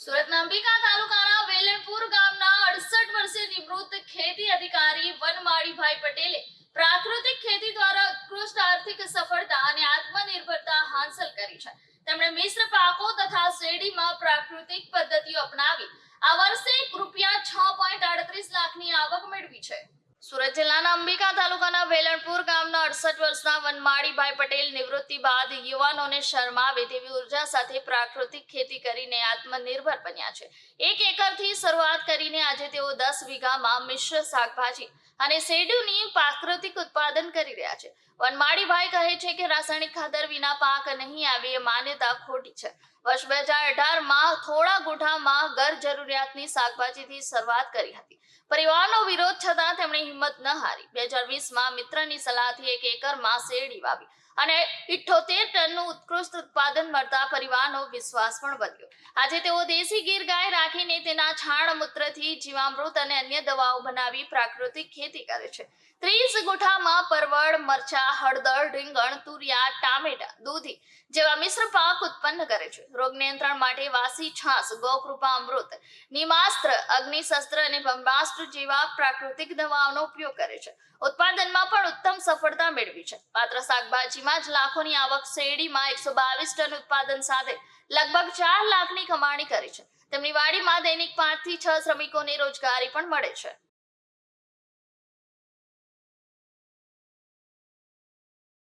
સુરતના અંબિકા તાલુકાના વેલણપુર ગામના 68 વર્ષીય નિવૃત્ત ખેતી અધિકારી વનમાળીભાઈ પટેલે પ્રાકૃતિક ખેતી દ્વારા ઉત્કૃષ્ટ આર્થિક સફળતા અને આત્મનિર્ભરતા હાંસલ કરી છે। તેમણે મિશ્ર પાકો તથા શેરડીમાં પ્રાકૃતિક પદ્ધતિઓ અપનાવી આ વર્ષે ₹6.38 લાખની આવક મેળવી છે। સુરત જિલ્લાના અંબિકા તાલુકાના વેલણપુર ગામના 68 વર્ષના વનમાળીભાઈ પટેલ નિવૃત્તિ બાદ યુવાનોને શરમાવે તેવી ઉર્જા સાથે પ્રાકૃતિક ખેતી કરીને આત્મનિર્ભર બન્યા છે। 1 એકરથી શરૂઆત કરીને આજે તેઓ 10 વીઘામાં મિશ્ર શાકભાજી અને શેરડીનું પ્રાકૃતિક ઉત્પાદન કરી રહ્યા છે। વનમાળીભાઈ કહે છે કે રાસાયણિક ખાતર વિના પાક નહીં આવે એ માન્યતા ખોટી છે। વર્ષ 2018માં થોડા ગુઠામાં ઘર જરૂરિયાતની શાકભાજીથી શરૂઆત કરી હતી। પરિવારનો વિરોધ છતાં તેમણે હિંમત ન હારી 2020માં મિત્રની સલાહથી 1 એકરમાં શેરડી વાવી અને 78 ટનનું ઉત્કૃષ્ટ ઉત્પાદન મળતા પરિવારનો વિશ્વાસ પણ વધ્યો। આજે તેઓ દેશી ગીર ગાય રાખીને તેના છાણ મૂત્રથી જીવામૃત અને અન્ય દવાઓ બનાવી પ્રાકૃતિક ખેતી કરે છે। 30 ગુઠામાં પરવળ, મરચા, હળદર, રીંગણ, તુરિયા, ટામેટા, દૂધી જેવા મિશ્ર પાક ઉત્પન્ન કરે છે। રોગ નિયંત્રણ માટે વાસી છાસ, ગૌકૃપા અમૃત, નિમાસ્ત્ર, અગ્નિશસ્ત્ર અને બ્રહ્માસ્ત્ર જેવા પ્રાકૃતિક દવાઓનો ઉપયોગ કરે છે। ઉત્પાદનમાં પણ ઉત્તમ સફળતા મેળવી છે। માત્ર શાકભાજીમાં જ લાખોની આવક, શેરડીમાં 122 ટન ઉત્પાદન સાથે લગભગ 4 લાખની કમાણી કરી છે। તેમની વાડીમાં દૈનિક 5 થી 6 શ્રમિકોને રોજગારી પણ મળે છે।